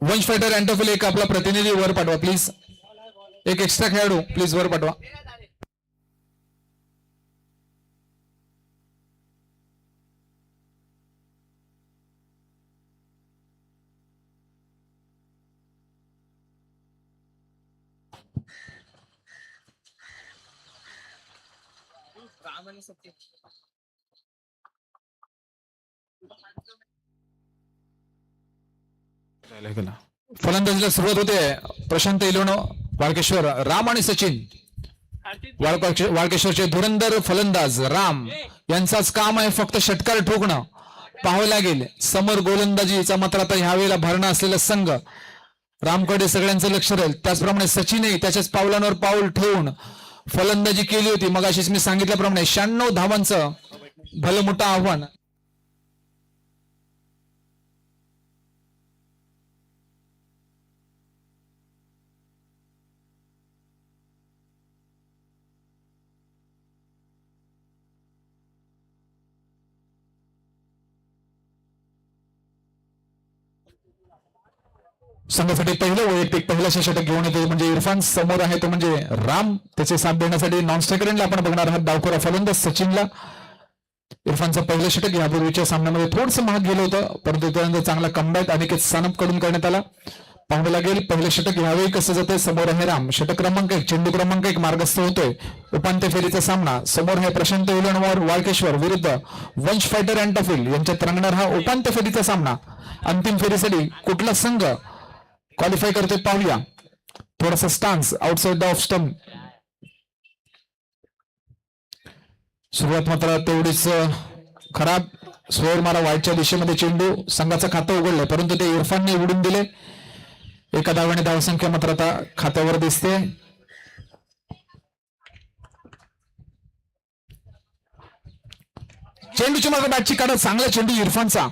वंश फायटर अँटोफिल एक आपला प्रतिनिधी वर पाठवा प्लीज. एक एक्स्ट्रा खेळाडू प्लीज वर पाठवा. फलंदाजीला सुरुवात होते. प्रशांत इलोनो, वाळकेश्वर, राम आणि सचिन. वाळकेश्वरचे धुरंधर फलंदाज राम यांचाच काम आहे फक्त षटकार ठोकणं. पाहावं लागेल समोर गोलंदाजीचा मात्र आता ह्यावेळेला भरणा असलेला संघ रामकडे सगळ्यांचं लक्ष राहील. त्याचप्रमाणे सचिनही त्याच्याच पावलांवर पाऊल ठेवून फलंदाजी केली होती. मग अशीच मी सांगितल्याप्रमाणे 96 धावांचं भलं मोठं आव्हान. संघासाठी पहिलं वैयक्तिक पहिलं षटक घेऊन येतो म्हणजे इरफान. समोर आहे तो म्हणजे राम. त्याचे साथ देण्यासाठी नॉन स्ट्रायकरला आपण बघणार आहात डावखोरा फलंदाज सचिनला. इरफानचं पहिलं षटक यापूर्वीच्या सामन्यामध्ये थोडंसं महाग गेलं होतं, परंतु त्यानंतर चांगला कमबॅक अनिकेत सानप कडून करण्यात आला. पाहावं लागेल पहिलं षटक यावेळी कसं जाते. समोर आहे राम, षटक क्रमांक 1, चेंडू क्रमांक 1 मार्गस्थ होतोय. उपांत्य फेरीचा सामना. समोर आहे प्रशांत इलोनवर वाळकेश्वर विरुद्ध वंश फायटर अँटोफिल यांच्यात रंगणार हा उपांत्य फेरीचा सामना. अंतिम फेरीसाठी कुठला संघ क्वालिफाय करतोय पाहूया. थोडासा स्टान्स आउटसाइड ऑफ स्टंप. सुरुवात मात्र तेवढीच खराब. स्वेअर मारा वाईटच्या दिशेमध्ये चेंडू. संघाचं खातं उघडलंय परंतु ते इरफानने उडून दिले. एका धावाने धावसंख्या मात्र आता खात्यावर दिसते. चेंडूची मात्र बॅटची काढत चांगला चेंडू इरफानचा.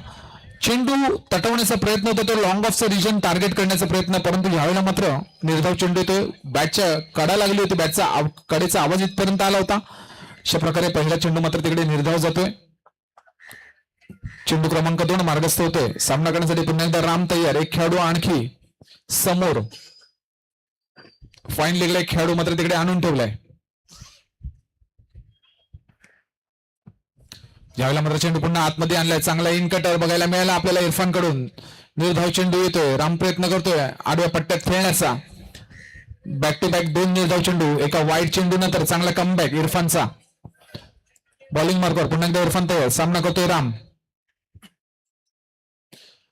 चेंडू तटवण्याचा प्रयत्न होता तो लॉंग ऑफचा रिजन टार्गेट करण्याचा प्रयत्न, परंतु यावेळेला मात्र निर्धाव चेंडू येतोय. बॅटच्या कडा लागली होती, बॅटचा कडेचा आवाज इथपर्यंत आला होता. अशा प्रकारे पहिला चेंडू मात्र तिकडे निर्धाव जातोय. चेंडू क्रमांक 2 मार्गस्थ होतोय. सामना करण्यासाठी पुन्हा एकदा राम तयार. एक खेळाडू आणखी समोर. फाईन लेगला एक खेळाडू मात्र तिकडे आणून ठेवलाय. ज्यावेळेला मात्र चेंडू पुन्हा आतमध्ये आणलाय. चांगला इन कटर बघायला मिळाला आपल्याला इरफान कडून. निर्धाव चेंडू येतोय. राम प्रयत्न करतोय आडव्या पट्ट्यात खेळण्याचा. बॅक टू बॅक 2 निर्धाव चेंडू. एका वाईट चेंडू नंतर चांगला कमबॅक इरफानचा. बॉलिंग मार्कवर पुन्हा एकदा इरफान तयार. सामना करतोय राम.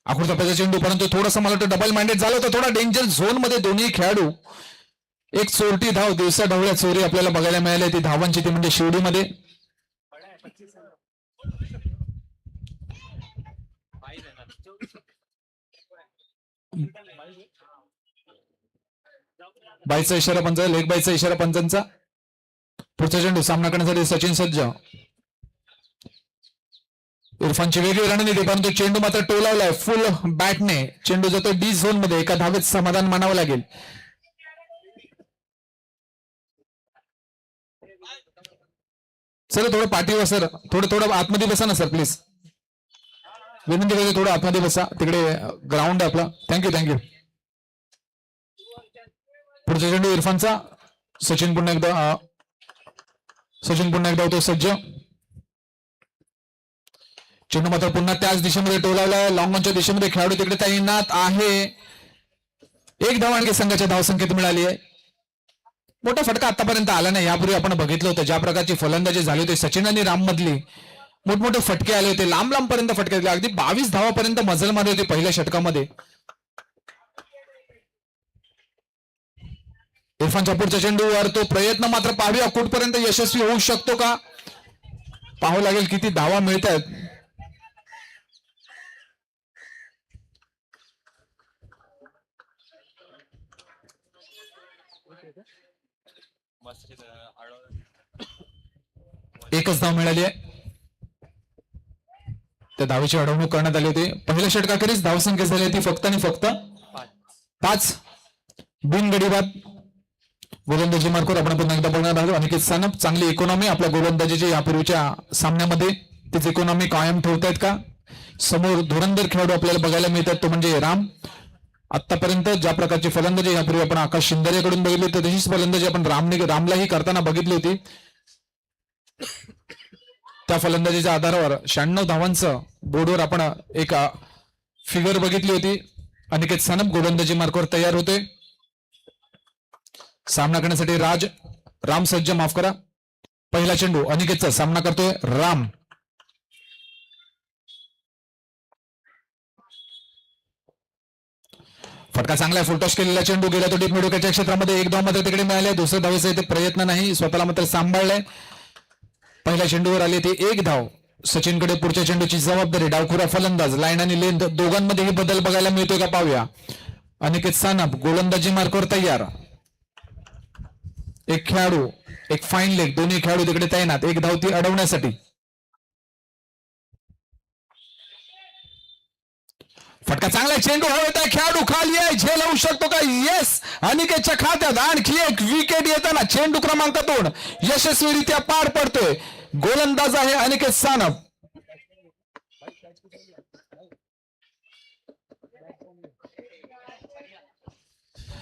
आखूड टप्प्याचा चेंडू, परंतु थोडासा मला वाटतं डबल माइंडेड झालं होतं. थोडा डेंजर झोन मध्ये दोन्ही खेळाडू. एक चोरटी धाव दिवसा ढवळ्या चोरी आपल्याला बघायला मिळाली. ती धावांची ती म्हणजे शिवडीमध्ये. बाईचा इशारा पंच, लेग बाईचा इशारा पंचांचा. पुढचा चेंडू सामना करण्यासाठी सचिन सज्ज. इरफानची वेगळी रणनीती, परंतु चेंडू मात्र टोलावलाय फुल बॅटने. चेंडू जातो डी झोन मध्ये. एका धावेत समाधान मानावं लागेल. सर थोडं पाठीवर सर, थोडं आतमध्ये बसा ना सर प्लीज. विनंती करते थोडं आतमध्ये बसा. तिकडे ग्राउंड आहे आपला. थँक्यू. पुढचा चेंडू इरफानचा. सचिन पुन्हा एकदा होतो सज्ज. चेंडू मात्र पुन्हा त्याच दिशेमध्ये टोलावलाय. लॉंग ऑनच्या दिशेमध्ये खेळाडू तिकडे तैनात आहे. एक धाव आणखी संघाच्या धावसंख्येत मिळाली आहे. मोठा फटका आतापर्यंत आला नाही. यापूर्वी आपण बघितलं होतं ज्या प्रकारची फलंदाजी झाली होती सचिन आणि राम मधली. मोठमोठे फटके आले होते. लांब पर्यंत फटके आले. अगदी 22 धावापर्यंत मजल मारली होती पहिल्या षटकामध्ये. इरफानच्या पुढच्या चेंडूवर तो प्रयत्न मात्र पाहूया कुठपर्यंत यशस्वी होऊ शकतो का. पाहावं लागेल किती धावा मिळत आहेत. एकच धाव मिळाली आहे. त्या धावेची अडवणूक करण्यात आली होती. पहिल्या षटकाखेरीज धावसंख्या झाली होती फक्त आणि फक्त 5. बिनगडी बाद. गोलंदाजी मार्कवर आपण पुन्हा एकदा बघणार आहोत. अनिकेत सानप चांगली इकॉनॉमी आपल्या गोलंदाजीची यापूर्वीच्या सामन्यामध्ये तीच इकॉनॉमी कायम ठेवतायत का? समोर धुरंधर खेळाडू आपल्याला बघायला मिळतात, तो म्हणजे राम. आतापर्यंत ज्या प्रकारची फलंदाजी यापूर्वी आपण आकाश शिंदेकडून बघितली तर तशीच फलंदाजी आपण रामलाही करताना बघितली होती. त्या फलंदाजीच्या आधारावर 96 धावांचं बोर्डवर आपण एक फिगर बघितली होती. अनिकेत सानप गोलंदाजी मार्कवर तयार होते. सामना करण्यासाठी राम सज्ज, माफ करा. पहिला चेंडू अनिकेतचा, सामना करतोय राम. फटका चांगला फुलटॉस केलेला चेंडू गेला तो डीप मिडोक्याच्या क्षेत्रामध्ये. एक धाव मात्र तिकडे मिळाले. दुसऱ्या धावेचा इथे प्रयत्न नाही, स्वतःला मात्र सांभाळलंय. पहिल्या चेंडूवर आली ती एक धाव. सचिनकडे पुढच्या चेंडूची जबाबदारी. डावखुरा फलंदाज, लाईन आणि लेंथ दोघांमध्येही बदल बघायला मिळतोय का पाहूया. अनिकेत सानप गोलंदाजी मार्कवर तयार. एक खेळाडू, एक फाईन लेग, दोन्ही खेळाडू तिकडे तैनात एक धाव ती अडवण्यासाठी. फटका चांगला, चेंडू हवेत, खेळाडू खाली आहे, झेल होऊ शकतो का? येस, अनिकेतच्या खात्यात आणखी एक विकेट येताना चेंडू क्रमांक 2 यशस्वीरित्या पार पडतोय. गोलंदाज आहे अनिकेत सानप.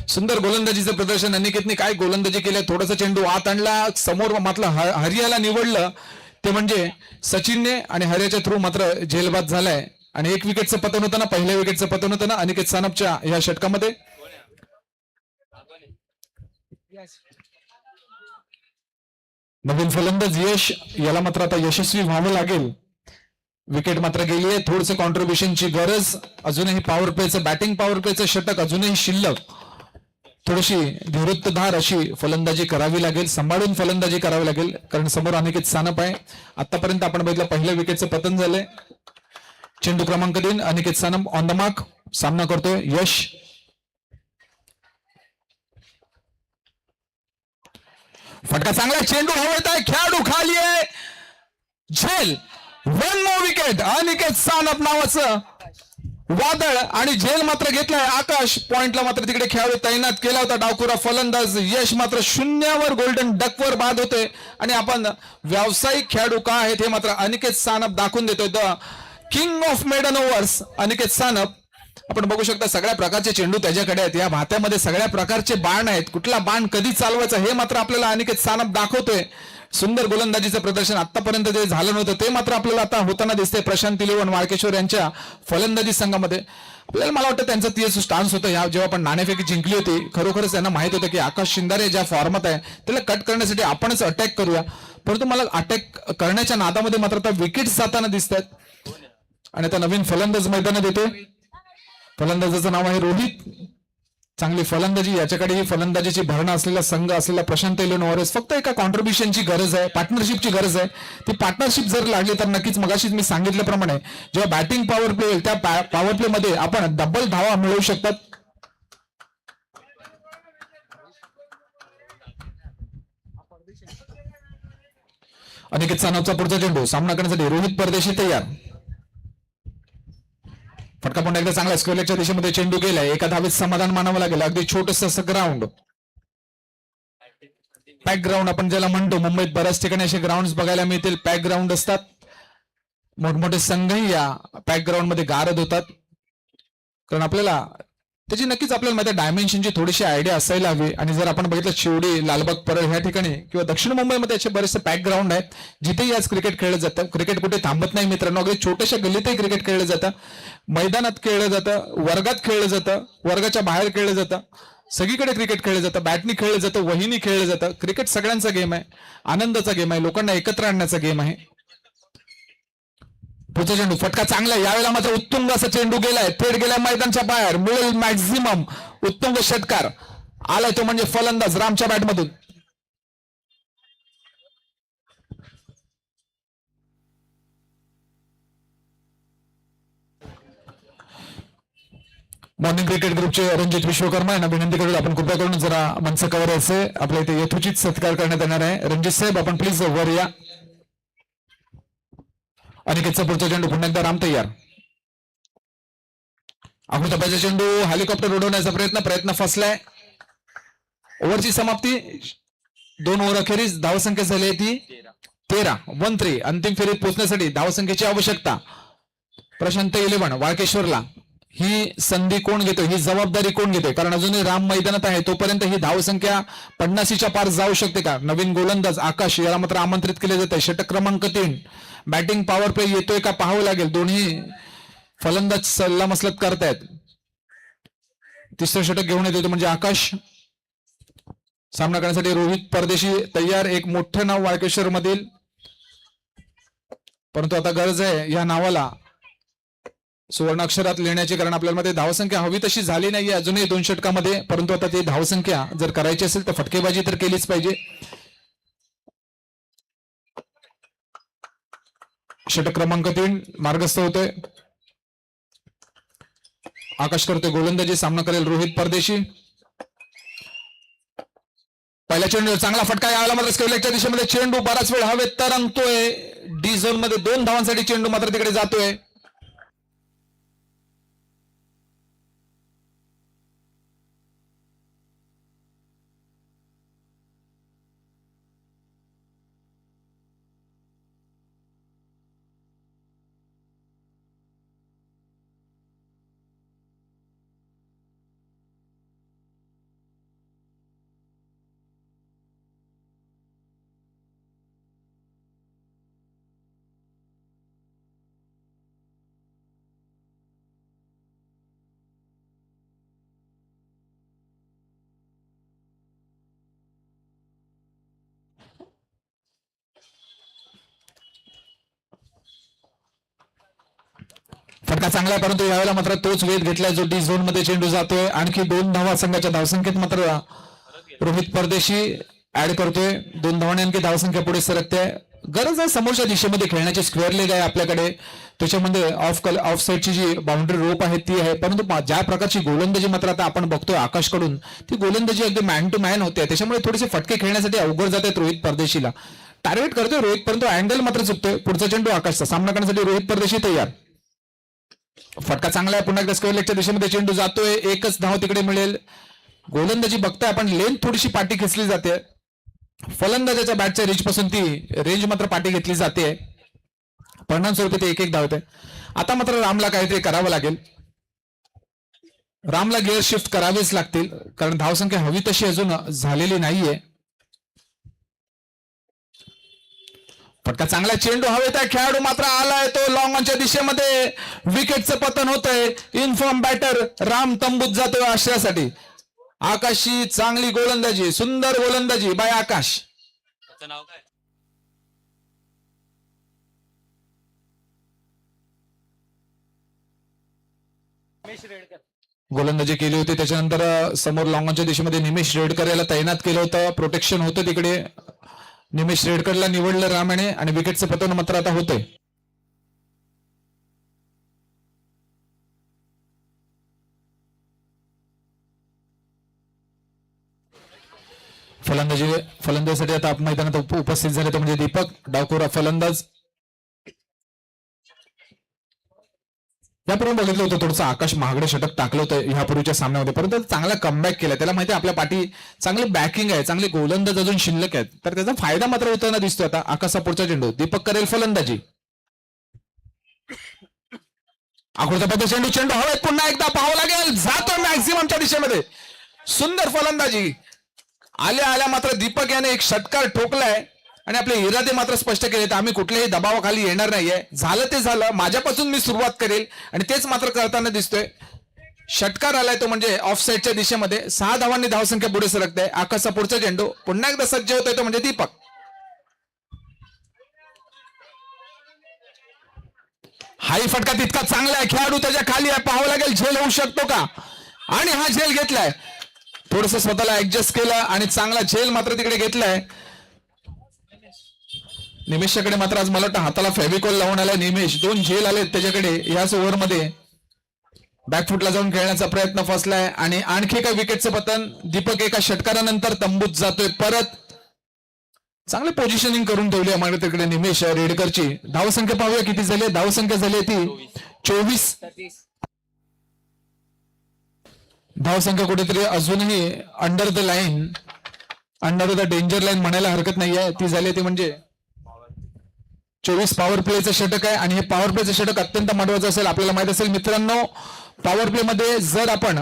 सुंदर गोलंदाजीचं प्रदर्शन अनिकेतने. काय गोलंदाजी केली, थोडासा चेंडू आत आणला, समोर मात्र हरियाला निवडलं ते म्हणजे सचिनने, आणि हरियाच्या थ्रू मात्र झेलबाद झालाय. आणि एक विकेटचं पतन होतं ना, पहिल्या विकेटचं पतन होतं ना अनिकेत सानपच्या या षटकामध्ये. नवीन फलंदाज यश, याला मात्र आता यशस्वी व्हावं लागेल. विकेट मात्र गेली आहे, थोडस कॉन्ट्रीब्युशनची गरज. अजूनही पॉवर प्लेचं, बॅटिंग पॉवर प्लेचं षटक अजूनही शिल्लक. थोडीशी धीरोत्तधार अशी फलंदाजी करावी लागेल, सांभाळून फलंदाजी करावी लागेल, कारण समोर अनिकेत सानप आहे. आतापर्यंत आपण बघितलं पहिल्या विकेटचं पतन झालंय. चेंडू क्रमांक 3 Aniket Sanap on the mark, सामना करतोय यश. फटका चांगला, चेंडू हवेत आहे, खेळाडू खाली आहे, झेल. 1 more विकेट. अनिकेत सानप नावाचं वादळ आणि झेल मात्र घेतलाय. आकाश पॉइंटला मात्र तिकडे खेळाडू तैनात केला होता. डावखुरा फलंदाज यश मात्र शून्यावर गोल्डन डकवर बाद होते. आणि आपण व्यावसायिक खेळाडू का आहेत हे मात्र अनिकेत सानप दाखवून देतोय. The king of maiden overs Aniket Sanap. आपण बघू शकता सगळ्या प्रकारचे चेंडू त्याच्याकडे आहेत. या भात्यामध्ये सगळ्या प्रकारचे बाण आहेत. कुठला बाण कधी चालवायचा हे मात्र आपल्याला अनिकेत सानप दाखवतोय. सुंदर गोलंदाजीचं प्रदर्शन आतापर्यंत जे झालं नव्हतं ते मात्र आपल्याला आता होताना दिसतंय. प्रशांत तिलेवन वाळकेश्वर यांच्या फलंदाजी संघामध्ये. आपल्याला मला वाटतं त्यांचं तीच स्टान्स होतं. जेव्हा आपण नाणेफेकी जिंकली होती, खरोखरच त्यांना माहित होतं की आकाश शिंदारे ज्या फॉर्मात आहे त्याला कट करण्यासाठी आपणच अटॅक करूया. परंतु मला अटॅक करण्याच्या नादामध्ये मात्र आता विकेट जाताना दिसत आहेत. आणि आता नवीन फलंदाज मैदानात येतोय. फलंदाजाचं नाव आहे रोहित. चांगली फलंदाजी, याच्याकडे ही फलंदाजीची भरणा असलेला संघ असलेला प्रशांत इलेव्हन फक्त एका कॉन्ट्रीब्युशनची गरज आहे, पार्टनरशिपची गरज आहे. ती पार्टनरशिप जर लागली तर नक्कीच मगाशीच मी सांगितल्याप्रमाणे जेव्हा बॅटिंग पॉवर प्ले होईल त्या पॉवर प्ले मध्ये आपण डबल धावा मिळवू शकतात. अनिकेत सानपचा पुढचा चेंडू, सामना करण्यासाठी रोहित परदेशी तयार. फटका पुन्हा एकदा चांगला स्क्वेअरच्या दिशेमध्ये चेंडू गेलाय. एका धावेत समाधान मानावं लागेल. अगदी छोटस असं ग्राउंड, पॅक ग्राउंड आपण ज्याला म्हणतो. मुंबईत बऱ्याच ठिकाणी असे ग्राउंड बघायला मिळतील, पॅक ग्राउंड असतात. मोठमोठे संघही या पॅक ग्राउंड मध्ये गारद होतात. कारण आपल्याला त्याची नक्कीच आपल्याला माहिती आहे डायमेन्शनची थोडीशी आयडिया असायला हवी. आणि जर आपण बघितलं शिवडी, लालबाग, परळ ह्या ठिकाणी किंवा दक्षिण मुंबईमध्ये असे बरेचसे पॅक ग्राउंड आहेत जिथेही आज क्रिकेट खेळलं जातं. क्रिकेट कुठे थांबत नाही मित्रांनो. अगदी छोट्याशा गल्लीतही क्रिकेट खेळलं जातं, मैदानात खेळलं जातं, वर्गात खेळलं जातं, वर्गाच्या बाहेर खेळलं जातं, सगळीकडे क्रिकेट खेळलं जातं. बॅटनी खेळलं जातं, वहीनी खेळलं जातं. क्रिकेट सगळ्यांचा गेम आहे, आनंदाचा गेम आहे, लोकांना एकत्र आणण्याचा गेम आहे. पुढचा चेंडू, फटका चांगला. यावेळेला मात्र उत्तुंग असा चेंडू गेलाय, थेट गेलाय मैदानच्या बाहेर. मिळेल मॅक्झिमम उत्तुंग षटकार आलाय तो म्हणजे फलंदाज रामच्या बॅटमधून. मॉर्निंग क्रिकेट ग्रुपचे रणजित विश्वकर्मा यांना विनंती करू आपण कृपया करून जरा मंच कव्हर यायचे. आपल्या इथे यथोचित सत्कार करण्यात येणार आहे. रणजित साहेब आपण प्लीज वर या. अनिकेतचा पुढचा चेंडू, पुन्हा एकदा राम तयार. अमृताबाईचा चेंडू हेलिकॉप्टर उडवण्याचा प्रयत्न फसलाय. ओव्हरची समाप्ती 2 ओव्हर अखेरीस धावसंख्या झाली ती 13 1-3. अंतिम फेरीत पोहोचण्यासाठी धावसंख्येची आवश्यकता. प्रशांत 11 वाळकेश्वरला ही संधी कोण घेतो, ही जबाबदारी कोण घेते, कारण अजूनही राम मैदानात आहे तोपर्यंत ही धावसंख्या 50च्या पार जाऊ शकते का. नवीन गोलंदाज आकाश याला मात्र आमंत्रित केले जाते. षटक क्रमांक 3 बॅटिंग पॉवर प्ले येतोय का पाहावं लागेल. दोन्ही फलंदाज सल्ला मसलत करतायत. तिसरं षटक घेऊन येतो म्हणजे आकाश. सामना करण्यासाठी रोहित परदेशी तयार. एक मोठं नाव वाळकेश्वर मधील, परंतु आता गरज आहे या नावाला सुवर्ण अक्षरात लिहिण्याची, कारण आपल्याला मध्ये धावसंख्या हवी तशी झाली नाहीये अजूनही 2 षटकामध्ये. परंतु आता ती धावसंख्या जर करायची असेल तर फटकेबाजी तर केलीच पाहिजे. षटक क्रमांक 3 मार्गस्थ होतोय. आकाश करतोय गोलंदाजी. सामना करेल रोहित परदेशी. पहिल्या चेंडू चांगला फटका यायला मात्र स्क्वेअरलेगच्या दिशेमध्ये चेंडू बराच वेळ हवेत तरंगतोय. डी झोन मध्ये 2 धावांसाठी चेंडू मात्र तिकडे जातोय. फटका चांगला आहे, परंतु यावेळेला मात्र तोच वेध घेतलाय जो डी झोन मध्ये चेंडू जातोय. आणखी 2 धावा संघाच्या धावसंख्येत मात्र रोहित परदेशी ऍड करतोय. 2 धावांनी आणखी धावसंख्या पुढे सरकते. गरज आहे समोरच्या दिशेमध्ये खेळण्याची. स्क्वेअर लेग आहे आपल्याकडे, त्याच्यामध्ये ऑफ साईडची जी बाउंड्री रोप आहे ती आहे. परंतु ज्या प्रकारची गोलंदाजी मात्र आता आपण बघतोय आकाशकडून, ती गोलंदाजी अगदी मॅन टू मॅन होते. त्याच्यामुळे थोडेसे फटके खेळण्यासाठी अवघड जात आहेत रोहित परदेशीला. टार्गेट करतोय रोहित, परंतु अँगल मात्र चुकतोय. पुढचा चेंडू आकाशचा. सामना करण्यासाठी रोहित परदेशी तयार. फटका चांगला आहे. पुन्हा एकदा स्क्वेअर लेगच्या दिशेमध्ये चेंडू जातोय. एकच धाव तिकडे मिळेल. गोलंदाजी बघताय आपण, लेंथ थोडीशी पाठी खेचली जाते. फलंदाजाच्या बॅटच्या रेंज पासून ती रेंज मात्र पाठी घेतली जाते. परिणाम स्वरूपी ते 1-1 धावते. आता मात्र रामला काहीतरी करावं लागेल. रामला गिअर शिफ्ट करावेच लागतील, कारण धावसंख्या हवी तशी अजून झालेली नाहीये. फटका चांगला. चेंडू हवेत आहे. खेळाडू मात्र आलाय तो लॉंग ऑनच्या दिशेमध्ये. विकेटचं पतन होतंय. इनफॉर्म बॅटर राम तंबूत जातोय आश्रयासाठी. आकाशची चांगली गोलंदाजी, सुंदर गोलंदाजी बाय आकाश. नाव काय? गोलंदाजी केली होती. त्याच्यानंतर समोर लॉंग ऑनच्या दिशेमध्ये निमेश रेडकर याला तैनात केलं होतं. प्रोटेक्शन होतं तिकडे. निमेश रेडकरला निवडलं रामाने आणि विकेटचं पतन मात्र आता होतंय. फलंदाजीसाठी आता मैदानात उपस्थित झाले तो म्हणजे दीपक डावखोरा फलंदाज. यापूर्वी बघितलं होतं थोडंसं आकाश महागडे षटक टाकलं होतं यापूर्वीच्या सामन्यामध्ये, परंतु चांगला कमबॅक केला. त्याला माहिती आहे आपल्या पाठी चांगली बॅकिंग आहे, चांगले गोलंदाज अजून शिल्लक आहेत, तर त्याचा फायदा मात्र होताना दिसतोय. आता आकाशचा पुढचा चेंडू. दीपक करेल फलंदाजी. आकृत्या चेंडू चेंडू हवेत. पुन्हा एकदा पाहावं लागेल. जातो मॅक्झिममच्या दिशेमध्ये. सुंदर फलंदाजी. आल्या आल्या मात्र दीपक याने एक षटकार ठोकलाय आणि आपले इरादे मात्र स्पष्ट केले. तर आम्ही कुठल्याही दबावाखाली येणार नाहीये. झालं ते झालं. माझ्यापासून मी सुरुवात करेल आणि तेच मात्र करताना दिसतोय. षटकार आलाय तो म्हणजे ऑफ साईडच्या दिशेमध्ये. 6 धावांनी धावसंख्या पुढे सरकते. आकाशचा पुढचा चेंडू. पुन्हा एकदा सज्ज होतोय तो म्हणजे दीपक. हाही फटका तितका चांगला आहे. खेळाडू त्याच्या खाली आहे. पाहावं लागेल झेल होऊ शकतो का, आणि हा झेल घेतलाय. थोडस स्वतःला ऍडजस्ट केलं आणि चांगला झेल मात्र तिकडे घेतलाय. निमेशकडे मात्र आज मला वाटतं हाताला फेविकॉल लावून आलाय निमेश. 2 झेल आले त्याच्याकडे याच ओव्हरमध्ये. बॅकफुटला जाऊन खेळण्याचा प्रयत्न फसलाय आणि आणखी काय विकेटचं पतन. दीपक एका षटकारानंतर तंबूत जातोय परत. चांगली पोझिशनिंग करून ठेवली आहे मागे तिकडे निमेश रेडकरची. धावसंख्या पाहूया किती झाली. धावसंख्या झाली ती 24. धावसंख्या कुठेतरी अजूनही under the line, under the danger line म्हणायला हरकत नाहीये. ती झाली ती म्हणजे 24 पॉवर प्लेचं षटक आहे आणि हे पॉवर प्लेचं षटक अत्यंत महत्वाचं असेल. आपल्याला माहित असेल मित्रांनो, पॉवर प्ले मध्ये जर आपण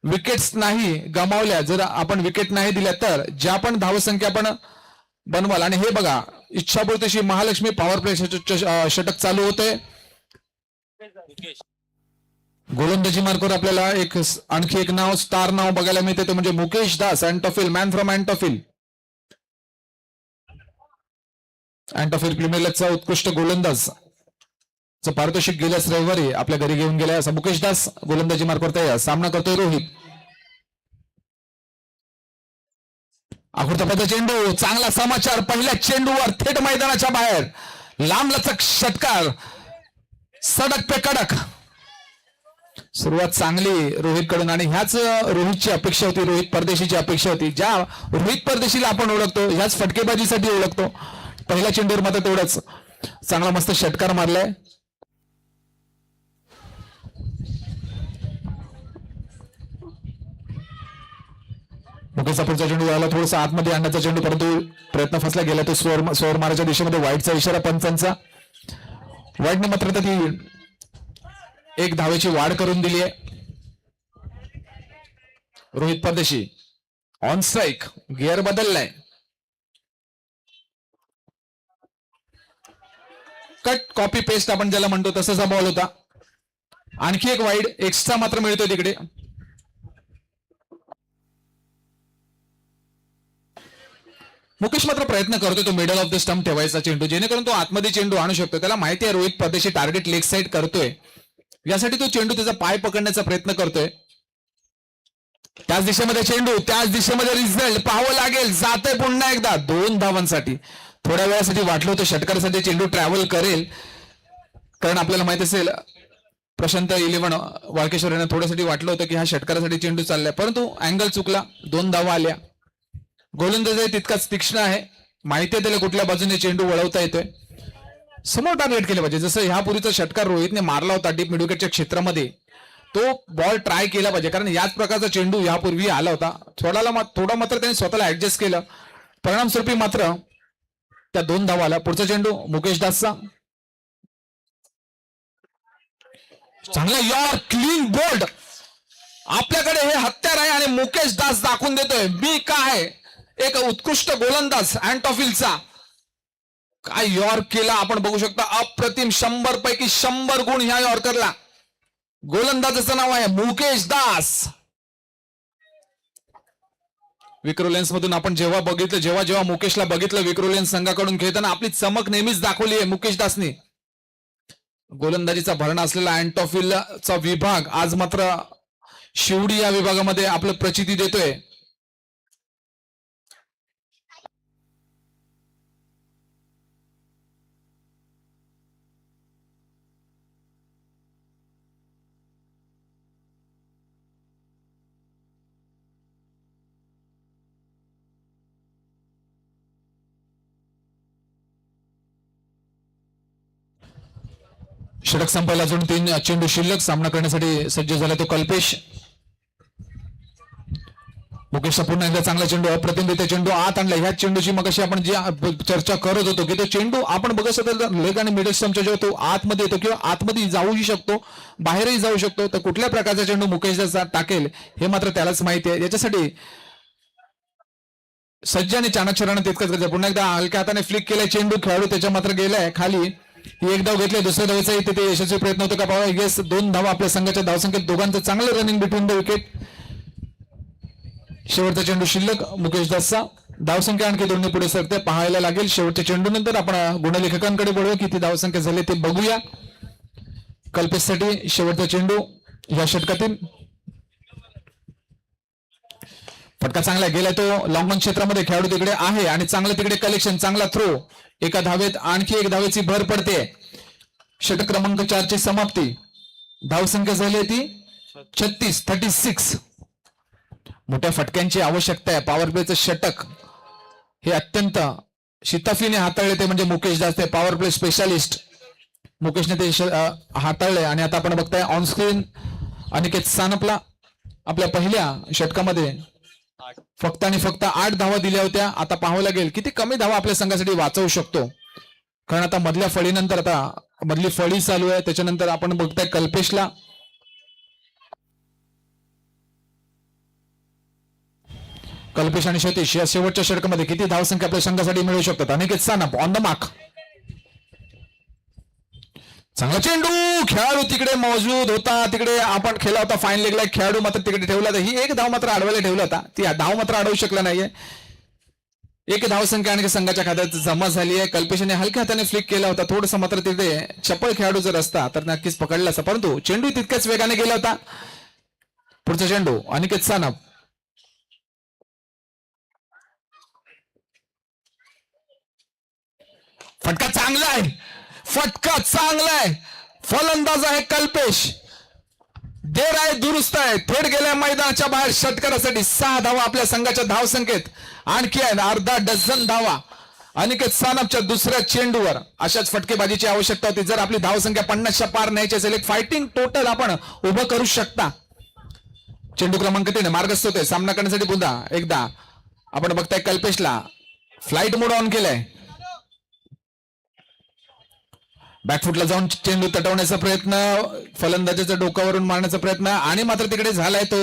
विकेट्स नाही गमावल्या, जर आपण विकेट नाही दिल्या, तर ज्या पण धावसंख्या आपण बनवाल. आणि हे बघा, इच्छापूर्तीशी महालक्ष्मी पॉवर प्ले षटक चालू होते. गोलंदाजी मार्कवर आपल्याला आणखी एक नाव, स्टार नाव बघायला मिळते, ते म्हणजे Mukesh Das, Antophill, man from Antophill. Antophill premier लीगचा उत्कृष्ट गोलंदाज पारितोषिक गेल्याच रविवारी आपल्या घरी घेऊन गेलाय असा मुकेश दास गोलंदाजी मार्कवर तयार. सामना करतोय रोहित. आकृतपद चेंडू, चांगला समाचार, पहिल्या चेंडूवर थेट मैदानाच्या बाहेर लांबलचक षटकार, सडक पे कडक. सुरुवात चांगली रोहित कडून आणि ह्याच रोहितची अपेक्षा होती, रोहित परदेशीची अपेक्षा होती. ज्या रोहित परदेशीला आपण ओळखतो, ह्याच फटकेबाजीसाठी ओळखतो. पहिल्या चेंडूवर मात्र तेवढंच चांगला मस्त षटकार मारलाय. मुकेशचा पुढचा चेंडू यायला थोडासा आतमध्ये आणण्याचा चेंडू, परंतु प्रयत्न फसला गेला. तो स्वर माराच्या दिशेमध्ये वाईटचा इशारा पंचांचा. वाईटने मात्र ती एक धावेची वाढ करून दिली आहे. Rohit Pardeshi on strike, gear बदललाय. कट कॉपी पेस्ट आपण ज्याला म्हणतो तसाचा बॉल होता. आणखी एक वाईड एक्स्ट्रा मात्र मिळतोय तिकडे. मुकेश मात्र प्रयत्न करतोय तो मिडल ऑफ द स्टंप ठेवायचा चेंडू, जेणेकरून तो आतमध्ये चेंडू आणू शकतो. त्याला माहिती आहे रोहित परदेशी टार्गेट लेग साइड करतोय, यासाठी तो चेंडू त्याचा पाय पकडण्याचा प्रयत्न करतोय. त्याच दिशेमध्ये चेंडू, त्याच दिशेमध्ये रिझल्ट पाहावं लागेल. जाते पुन्हा एकदा 2 धावांसाठी. थोड्या वेळासाठी वाटलं होतं षटकारासाठी चेंडू ट्रॅव्हल करेल, कारण आपल्याला माहित असेल प्रशांत 11 वाळकेश्वर यांना थोड्यासाठी वाटलं होतं की हा षटकारासाठी चेंडू चाललाय, परंतु अँगल चुकला. 2 धावा आल्या. गोलंदाज तितकाच तीक्ष्ण आहे, माहिती आहे त्याला कुठल्या बाजूने चेंडू वळवता येतोय. समोर टार्गेट केलं पाहिजे. जसं ह्यापूर्वीचा षटकार रोहितने मारला होता डीप मिडविकेटच्या क्षेत्रामध्ये, तो बॉल ट्राय केला पाहिजे, कारण याच प्रकारचा चेंडू यापूर्वी आला होता. थोडा मात्र त्याने स्वतःला ऍडजस्ट केलं, परिणामस्वरूपी मात्र त्या 2 धावा आल्या. पुढचा चेंडू मुकेश दासचा, चांगला यॉर, क्लीन बोल्ड. आपल्याकडे हे हत्यार आहे आणि मुकेश दास दाखवून देतोय मी काय एक उत्कृष्ट गोलंदाज. अँटॉफिलचा काय यॉर्क केला आपण बघू शकता. अप्रतिम, 100 पैकी 100 गुण ह्या यॉर्करला. गोलंदाजाचं नाव आहे मुकेश दास. विक्रोलेन्स मधून आपण जेव्हा मुकेशला बघितलं विक्रोलेन्स संघाकडून खेळताना, आपली चमक नेहमीच दाखवली आहे मुकेश दासने. गोलंदाजीचा भरणा असलेला अँटॉफिलचा विभाग आज मात्र शिवडी या विभागामध्ये आपलं प्रचिती देतोय. षटक संपायला अजून 3 चेंडू शिल्लक. सामना करण्यासाठी सज्ज झाला तो कल्पेश. मुकेशचा पुन्हा एकदा चांगला चेंडू, अप्रतिमरित्या चेंडू आत आणला. ह्या चेंडूची मग अशी आपण जी चर्चा करत होतो की तो चेंडू आपण बघत असेल लेग आणि मिडल स्टंपच्या जेव्हा तो आतमध्ये येतो किंवा आतमध्ये जाऊही शकतो, बाहेरही जाऊ शकतो, तर कुठल्या प्रकारचा चेंडू मुकेश टाकेल हे मात्र त्यालाच माहिती आहे. याच्यासाठी सज्ज आणि चाणक्य तितकंच गरज. पुन्हा एकदा हलक्या हाताने फ्लिक केलाय चेंडू, खेळाडू त्याच्या मात्र गेलाय खाली. एक धाव घेतले, दुसऱ्या धावेचा इथे ते यशस्वी प्रयत्न होतो का पाहावा. येस, 2 धावा आपल्या संघाच्या धावसंख्येत. दोघांचं चांगलं रनिंग बिटवीन द विकेट. शेवटचा चेंडू शिल्लक मुकेश दासचा. धावसंख्या आणखी 2 पुढे सरते, पाहायला लागेल. शेवटच्या चेंडू नंतर आपण गुणलेखकांकडे बोलूया, किती धावसंख्या झाली ते बघूया. कल्पेशसाठी शेवटचा चेंडू या षटकातील. फटका चांगला गेलाय तो लॉंग ऑन क्षेत्रामध्ये, खेळाडू तिकडे आहे आणि चांगलं तिकडे कलेक्शन, चांगला थ्रो. एका धावेत आणखी 1 धावेची भर पडते. षटक क्रमांक 4 ची समाप्ती. धावसंख्या झाली ती 36. मोठ्या फटक्यांची आवश्यकता आहे. पॉवर प्लेचं षटक हे अत्यंत शिताफीने हाताळले ते म्हणजे मुकेश दास, ते पॉवर प्ले स्पेशालिस्ट मुकेशने ते हाताळले. आणि आता आपण बघताय ऑन स्क्रीन अनिकेत सानपला आपल्या पहिल्या षटकामध्ये फक्त आणि फक्त 8 धावा दिल्या होत्या. आता पाहावं लागेल किती कमी धावा आपल्या संघासाठी वाचवू शकतो, कारण आता मधल्या फळीनंतर आता मधली फळी चालू आहे. त्याच्यानंतर आपण बघताय कल्पेशला कल्पेश आणि सतीश या शेवटच्या षटकामध्ये किती धावसंख्या आपल्या संघासाठी मिळू शकतात. Aniket Sanap on the mark. चांगला चेंडू, खेळाडू तिकडे मौजूद होता, तिकडे आपण खेळला होता फाईन लेगला, खेळाडू मात्र तिकडे ठेवला होता. ही एक धाव मात्र अडवायला ठेवला होता, ती धाव मात्र अडवू शकला नाहीये. एक धावसंख्या आणखी संघाच्या खात्यात जमा झाली आहे. कल्पेशने हलक्या हाताने फ्लिक केला होता, थोडंसं मात्र तिथे चपळ खेळाडू जर असता तर नक्कीच पकडला असता, परंतु चेंडू तितक्याच वेगाने गेला होता. पुढचा चेंडू अनिकेत सानप. फटका चांगला आहे, फटका चांगला आहे. फलंदाज आहे कल्पेश, देर आहे दुरुस्त आहे, थेट गेल्या मैदानाच्या बाहेर षटकारासाठी 6 धावा आपल्या संघाच्या धावसंख्येत. आणखी आहे अर्धा डझन धावा अनिकेत सानपच्या दुसऱ्या चेंडूवर. अशाच फटकेबाजीची आवश्यकता होती जर आपली धावसंख्या 50च्या पार न्यायची असेल. एक फायटिंग टोटल आपण उभं करू शकता. चेंडू क्रमांक 3 मार्गस्थ होते सामना करण्यासाठी. पुन्हा एकदा आपण बघताय कल्पेशला फ्लाइट मोड ऑन केलाय. बॅकफुटला जाऊन चेंडू तटवण्याचा प्रयत्न, फलंदाजाच्या डोक्यावरून मारण्याचा प्रयत्न, आणि मात्र तिकडे झालाय तो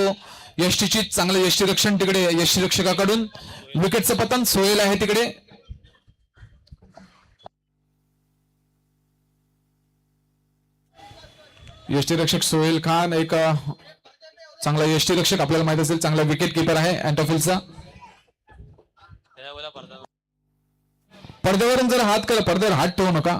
यष्टीची चांगलं यष्टीरक्षण तिकडे यष्टीरक्षकाकडून. विकेटचं पतन सोहेल आहे तिकडे. यष्टीरक्षक सोहेल खान एक चांगला यष्टीरक्षक आपल्याला माहित असेल, चांगला विकेट किपर आहे अँटोफिलचा. पडद्यावरून जर हात करा, पडद्यावर हात ठेवू नका.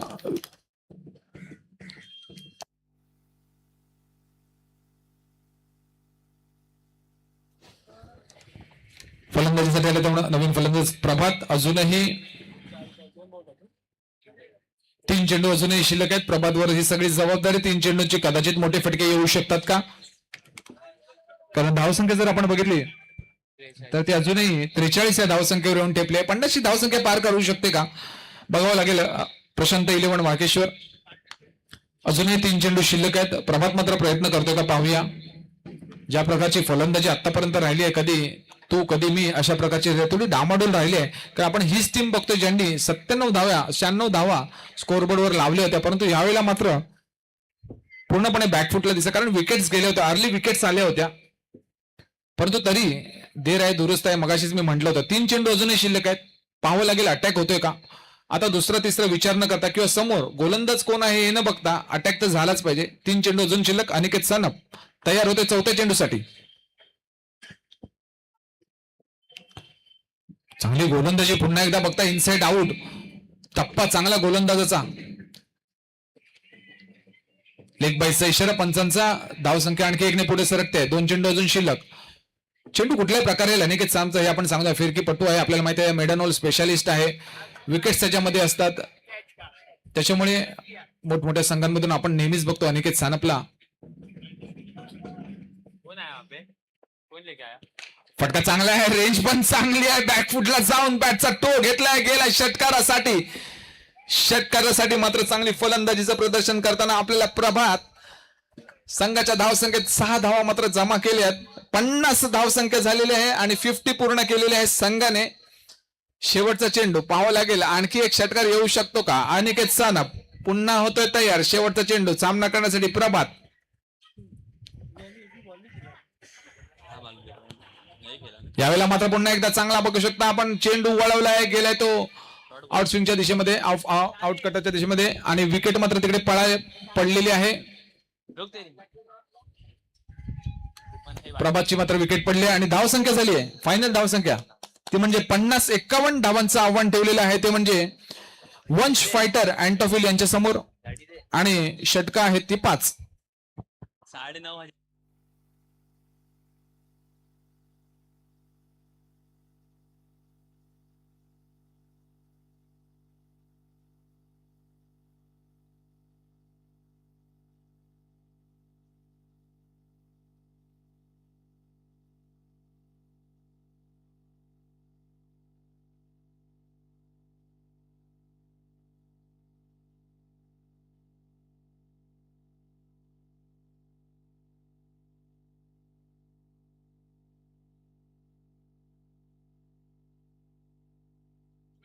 फलंदाजीसाठी आले तेवढं नवीन फलंदाज प्रभात. अजूनही 3 चेंडू अजूनही शिल्लक आहेत. प्रभातवर ही सगळी जबाबदारी. 3 चेंडूंची कदाचित मोठे फटके येऊ शकतात का, कारण धावसंख्या जर आपण बघितली तर ती अजूनही 43 या धावसंख्येवर येऊन टेपली आहे. 50ची धावसंख्या पार करू शकते का बघावं लागेल. प्रशांत 11 वाकेश्वर. अजूनही 3 चेंडू शिल्लक आहेत. प्रभात मात्र प्रयत्न करतोय का पाहूया. ज्या प्रकारची फलंदाजी आतापर्यंत राहिली आहे, कधी तू कधी मी, अशा प्रकारची थोडी डामाडोल राहिली आहे. कारण आपण हीच टीम बघतोय ज्यांनी 96 धावा स्कोरबोर्डवर लावल्या होत्या, परंतु यावेळेला मात्र पूर्णपणे बॅकफुटला दिसत, कारण विकेट्स गेल्या होत्या, अर्ली विकेट्स आल्या होत्या. परंतु तरी देर आहे दुरुस्त आहे. मगाशीच मी म्हटलं होतं 3 चेंडू अजूनही शिल्लक आहेत. पाहावं लागेल अटॅक होतोय का. आता दुसरा तिसरा विचार न करता किंवा समोर गोलंदाज कोण आहे हे न बघता अटॅक तर झालाच पाहिजे. 3 चेंडू अजून शिल्लक. अनिकेत सानप तयार होते चौथ्या चेंडूसाठी. चांगली गोलंदाजी पुन्हा एकदा बघता, इनसाइड आउट, टप्पा चांगला गोलंदाजाचा. लेग बाईसचा इशारा पंचांचा. धावसंख्या आणखी 1 ने पुढे सरकते. 2 चेंडू अजून शिल्लक. चेंडू कुठल्याही प्रकारे अनिकेत सानपचा हे आपण सांगतो फिरकी पट्टू आहे, आपल्याला माहिती आहे, मेडन ऑल स्पेशालिस्ट आहे, विकेट्स त्याच्यामध्ये असतात. त्याच्यामुळे मोठमोठ्या संघांमधून आपण नेहमीच बघतो अनिकेत सानपला. फटका चांगला आहे, रेंज पण चांगली आहे, बॅकफुटला जाऊन बॅटचा टो घेतलाय, गेलाय षटकारासाठी. षटकारासाठी मात्र चांगली फलंदाजीचं प्रदर्शन करताना आपल्याला प्रभात संघाच्या धावसंख्येत 6 धावा मात्र जमा केल्यात. 50 धावसंख्या झालेली आहे आणि 50 पूर्ण केलेली आहे संघाने. शेवटचा चेंडू पाहावा लागेल, आणखी एक षटकार येऊ शकतो का. अनिकेत सानप पुन्हा होतोय तयार. शेवटचा चेंडू सामना करण्यासाठी प्रभात. यावेळेला मात्र पुन्हा एकदा चांगला बघू शकता आपण, चेंडू वळवला आहे, गेलाय तो आउट स्विंगच्या दिशेमध्ये, आउट कटरच्या दिशेमध्ये, आणि विकेट मात्र तिकडे पडलेली आहे. प्रभातची मात्र विकेट पडली आणि धावसंख्या झाली आहे फायनल धावसंख्या ती म्हणजे 51 धावांचं आव्हान ठेवलेलं आहे. ते म्हणजे वंश फायटर अँटोफिल यांच्या समोर, आणि षटका आहेत ती 5. 9:30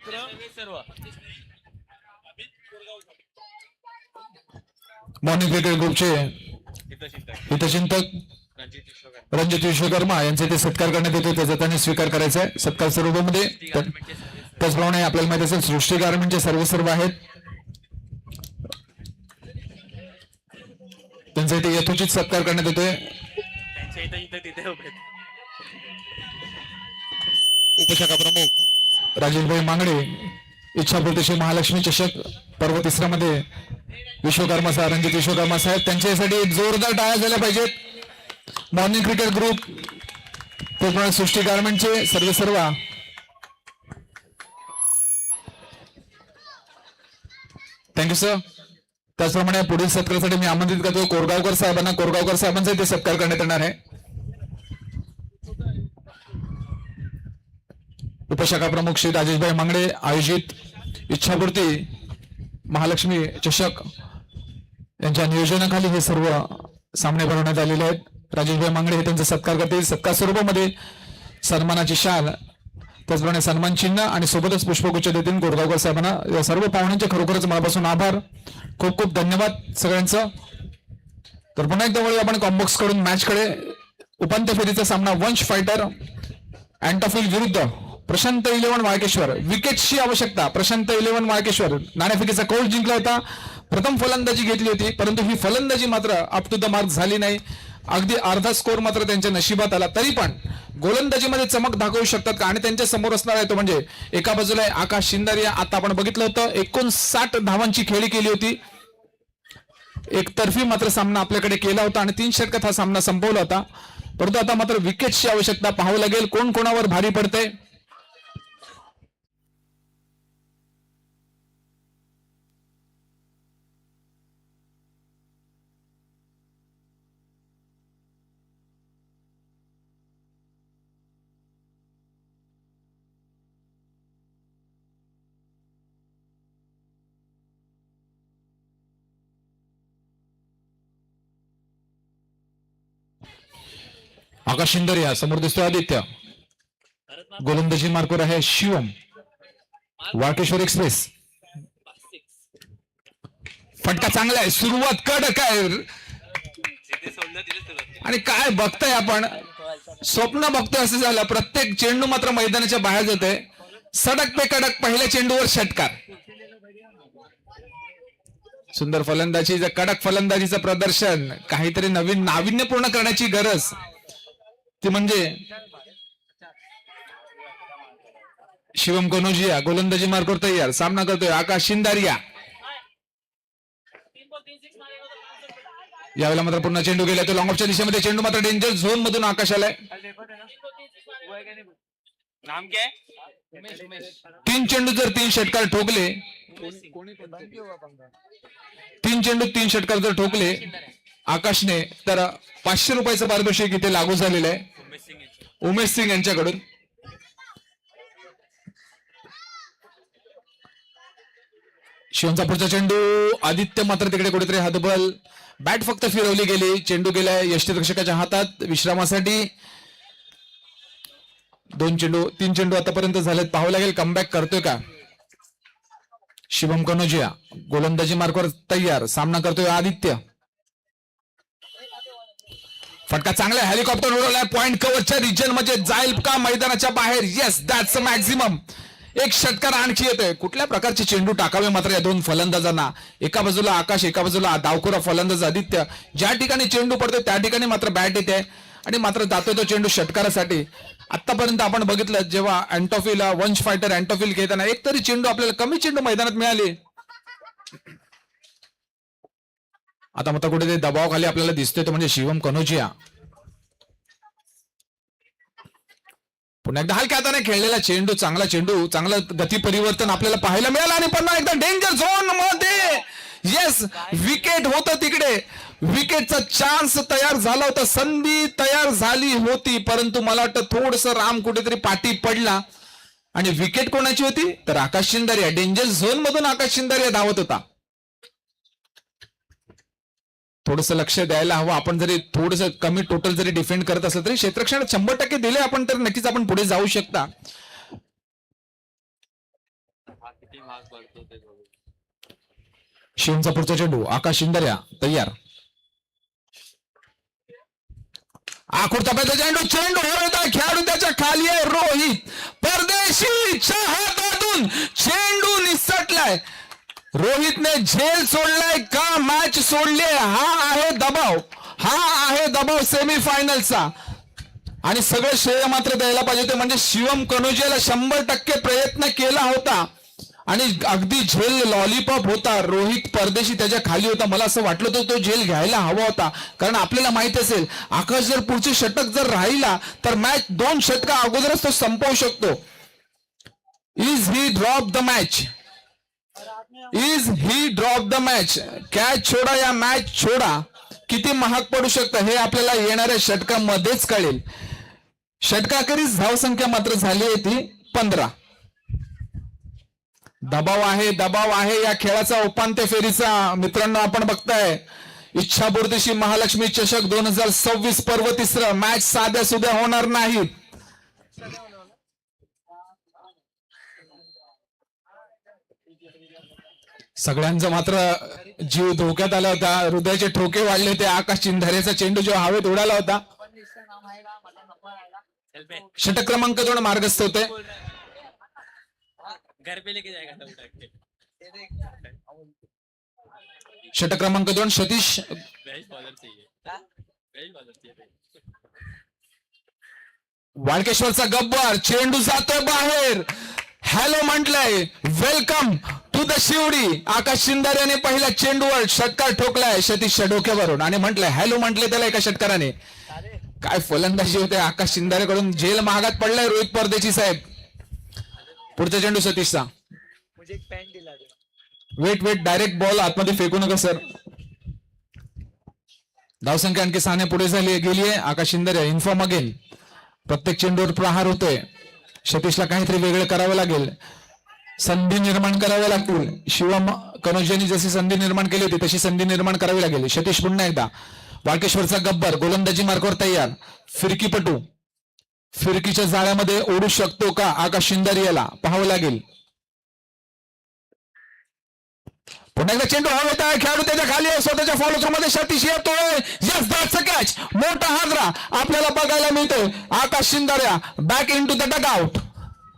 सर्व मॉर्निंग क्रिकेट ग्रुपचे हितचिंतक हितचिंतक रणजित विश्वकर्मा रणजित विश्वकर्मा यांचे ते सत्कार करण्यात येतो त्याचा त्यांनी स्वीकार करायचा आहे सत्कार स्वरूपामध्ये गारमेंटचे सर्व त्याचप्रमाणे आपल्याला माहिती असेल सृष्टी गारमेंटचे सर्व आहेत त्यांचा इथे यथोचित सत्कार करण्यात येतोय त्यांच्या इथं तिथे उभे आहेत. उपशाखा प्रमुख राजेशभाई मांगडे इच्छापूर्ती श्री महालक्ष्मी चषक पर्व तिसऱ्या मध्ये विश्वकर्मा साहेब रणजित विश्वकर्मा साहेब त्यांच्यासाठी जोरदार टाळ्या झाल्या पाहिजेत मॉर्निंग क्रिकेट ग्रुप त्याचप्रमाणे सृष्टी गारमेंटचे सर्व थँक्यू सर त्याचप्रमाणे पुढील सत्कारासाठी मी आमंत्रित करतो कोरगावकर साहेबांचा इथे सत्कार करण्यात येणार आहे उपशाखा प्रमुख श्री राजेशभाई मांगडे आयोजित इच्छापूर्ती महालक्ष्मी चषक यांच्या नियोजनाखाली हे सर्व सामने भरवण्यात आलेले आहेत राजेशभाई मांगडे हे त्यांचा सत्कार करतील सत्कार स्वरूपामध्ये सन्मानाची शाल त्याचप्रमाणे सन्मान चिन्ह आणि सोबतच पुष्पगुच्छ देतील गोरगावकर साहेबांना या सर्व पाहुण्यांचे खरोखरच मनापासून आभार खूप खूप धन्यवाद सगळ्यांचं तर पुन्हा एकदा वळूया आपण कॉम्बॉक्स कडून मॅच कडे उपांत्य फेरीचा सामना वंश फायटर अँटॉफिल विरुद्ध प्रशांत 11 वाळकेश्वर विकेटची आवश्यकता प्रशांत 11 वाळकेश्वर नाणेफेकीचा कौल जिंकला होता प्रथम फलंदाजी घेतली होती परंतु ही फलंदाजी मात्र अप टू द मार्क झाली नाही अगदी अर्धा स्कोर मात्र त्यांच्या नशिबात आला तरी पण गोलंदाजीमध्ये चमक दाखवू शकतात का आणि त्यांच्या समोर असणार आहे तो म्हणजे एका बाजूला आहे आकाश शिंदारिया आता आपण बघितलं होतं 59 धावांची खेळी केली होती एकतर्फी मात्र सामना आपल्याकडे केला होता आणि 3 षटकात हा सामना संपवला होता परंतु आता मात्र विकेटची आवश्यकता पाहावं लागेल कोण कोणावर भारी पडते आकाश शिंदरिया समोर दिसतोय आदित्य गोलंदाजी मार्कवर आहे शिवम वाळकेश्वर एक्सप्रेस फटका चांगला आहे सुरुवात कडक आहे जिथे सोडलं तिथे सुरुवात. आणि काय बघताय आपण स्वप्न बघतोय असं झालं प्रत्येक चेंडू मात्र मैदानाच्या बाहेर जातोय सडक पे कडक पहिल्या चेंडूवर षटकार सुंदर फलंदाजी कडक फलंदाजीचं प्रदर्शन काहीतरी नवीन नाविन्यपूर्ण करण्याची गरज ती म्हणजे शिवम कनोजिया गोलंदाजी मार्कवर तयार सामना करतोय आकाश शिंदारिया यावेळेला मात्र पुन्हा चेंडू गेला तो लॉंग ऑफच्या दिशेमध्ये चेंडू मात्र डेंजर झोन मधून आकाश आलाय नाम क्या है 3 चेंडू जर 3 षटकार ठोकले 3 चेंडू 3 षटकार जर ठोकले आकाशने तर 500 रुपयाचं पारितोषिक इथे लागू झालेलं आहे उमेश सिंग यांचे. उमेश सिंग यांच्याकडून शिवमचा पुढचा चेंडू आदित्य मात्र तिकडे कुठेतरी हातबल बॅट फक्त फिरवली गेली चेंडू गेलाय यष्टीरक्षकाच्या हातात विश्रामासाठी 2 चेंडू 3 चेंडू आतापर्यंत झालेत पाहावं लागेल कमबॅक करतोय का शिवम कनोजिया गोलंदाजी मार्कवर तयार सामना करतोय आदित्य फटका चांगला हेलिकॉप्टर उडवलाय पॉइंट कव्हरच्या रिजन मध्ये जाईल का मैदानाच्या बाहेर येस दॅट्स मॅक्झिमम एक षटकार आणखी येतोय कुठल्या प्रकारचे चेंडू टाकावे मात्र या दोन फलंदाजांना एका बाजूला आकाश एका बाजूला डावखुरा फलंदाज आदित्य ज्या ठिकाणी चेंडू पडतोय त्या ठिकाणी मात्र बॅट येते आणि मात्र जातोय तो चेंडू षटकारासाठी आतापर्यंत आपण बघितलं जेव्हा अँटॉफिला वंश फायटर अँटॉफिल घेताना एक तरी चेंडू आपल्याला कमी चेंडू मैदानात मिळाले आता मात्र कुठे दबावाखाली आपल्याला दिसतोय तो म्हणजे शिवम कनोजिया पुन्हा एकदा हलक्या हाताने खेळलेला चेंडू चांगला गती परिवर्तन आपल्याला पाहायला मिळालं आणि पुन्हा एकदा डेंजर झोन मध्ये येस विकेट होतं तिकडे विकेटचा चान्स तयार झाला होता संधी तयार झाली होती परंतु मला वाटतं थोडस राम कुठेतरी पाठी पडला आणि विकेट कोणाची होती तर आकाश शिंदारिया डेंजर झोन मधून आकाश शिंदारिया धावत होता थोडस लक्ष द्यायला हवं आपण जरी थोडस कमी टोटल जरी डिफेंड करत असलं तरी क्षेत्ररक्षण 100% दिले आपण तर नक्कीच आपण पुढे जाऊ शकता महाग पडतो ते बघू. शिवमचा पुढचा चेंडू आकाश शिंदर्या तयार. आखूड टप्प्याचा चेंडू चेंडू हरवत आहे. खेळाडू त्याच्या खाली आहे. रोहित परदेशीच्या हातातून चेंडू निसटलाय. रोहितने झेल सोडलाय का मॅच सोडली? हा आहे दबाव, हा आहे दबाव सेमीफायनलचा. आणि सगळं श्रेय मात्र द्यायला पाहिजे ते म्हणजे शिवम कनोजेला 100% प्रयत्न केला होता आणि अगदी झेल लॉलीपॉप होता. रोहित परदेशी त्याच्या खाली होता. मला असं वाटलं होतं तो झेल घ्यायला हवा होता, कारण आपल्याला माहित असेल आकाश जर पुढचे षटक जर राहिला तर मॅच 2 षटका अगोदरच तो संपवू शकतो. Is he drop the match? Is he drop the match? Catch छोडा या मॅच छोडा. किती महाग पडू शकतं हे आपल्याला येणाऱ्या षटकामध्येच कळेल. षटकाखेरीज धावसंख्या मात्र झाली आहे ती 15. दबाव आहे, दबाव आहे या खेळाचा उपांत्य फेरीचा. मित्रांनो आपण बघताय इच्छापूर्तीशी महालक्ष्मी चषक 2026 पर्व 3. मॅच साध्या सुद्धा होणार नाही. सगळ्यांचा मात्र जीव धोक्यात आला होता. हृदयाचे ठोके वाढले होते. आकाश चिंधारेचा चेंडू जो हवेत उडाला होता. चल बे, षटक क्रमांक 2 मार्गस्थ होते. घर पे लेके जाएगा ना उठा के. षटक क्रमांक 2 सतीश बेस्ट बॉलर चाहिए, बेस्ट बॉलर चाहिए. वाळकेश्वरचा गब्बर चेंडू जातोय बाहेर. हॅलो म्हटलंय, वेलकम टू द शिवडी. आकाश शिंदारे याने पहिल्या चेंडूवर षटकार ठोकलाय सतीशच्या डोक्यावरून आणि म्हटलंय हॅलो म्हटले त्याला एका षटकाराने. काय फलंदाजी होते आकाश शिंदारे कडून. झेल महागात पडलाय रोहित परदेशी साहेब. पुढचा चेंडू सतीशचा. वेट डायरेक्ट बॉल आतमध्ये फेकू नका सर. धावसंख्या आणखी 6 पुढे झाली गेली आहे. आकाश शिंदारे इन्फॉर्म अगेन. प्रत्येक चेंडूवर प्रहार होतोय. सतीशला काहीतरी वेगळं करावं लागेल. संधी निर्माण कराव्या लागतील. शिवम कनोजेनी जशी संधी निर्माण केली होती तशी संधी निर्माण करावी लागेल. सतीश पुन्हा एकदा. वाळकेश्वरचा गब्बर गोलंदाजी मार्गावर तयार. फिरकीपटू फिरकीच्या जाळ्यामध्ये ओढू शकतो का आकाश शिंदारे याला पाहावं लागेल. पुन्हा एकदा चेंडू हवा होता. खेळाडू त्याच्या खाली आहे. स्वतःच्या फॉलो थ्रू मध्ये सतीश येतोय. Yes that's a catch. मोठा हादरा आपल्याला बघायला मिळतोय. आकाश शिंदारे back in to the dugout.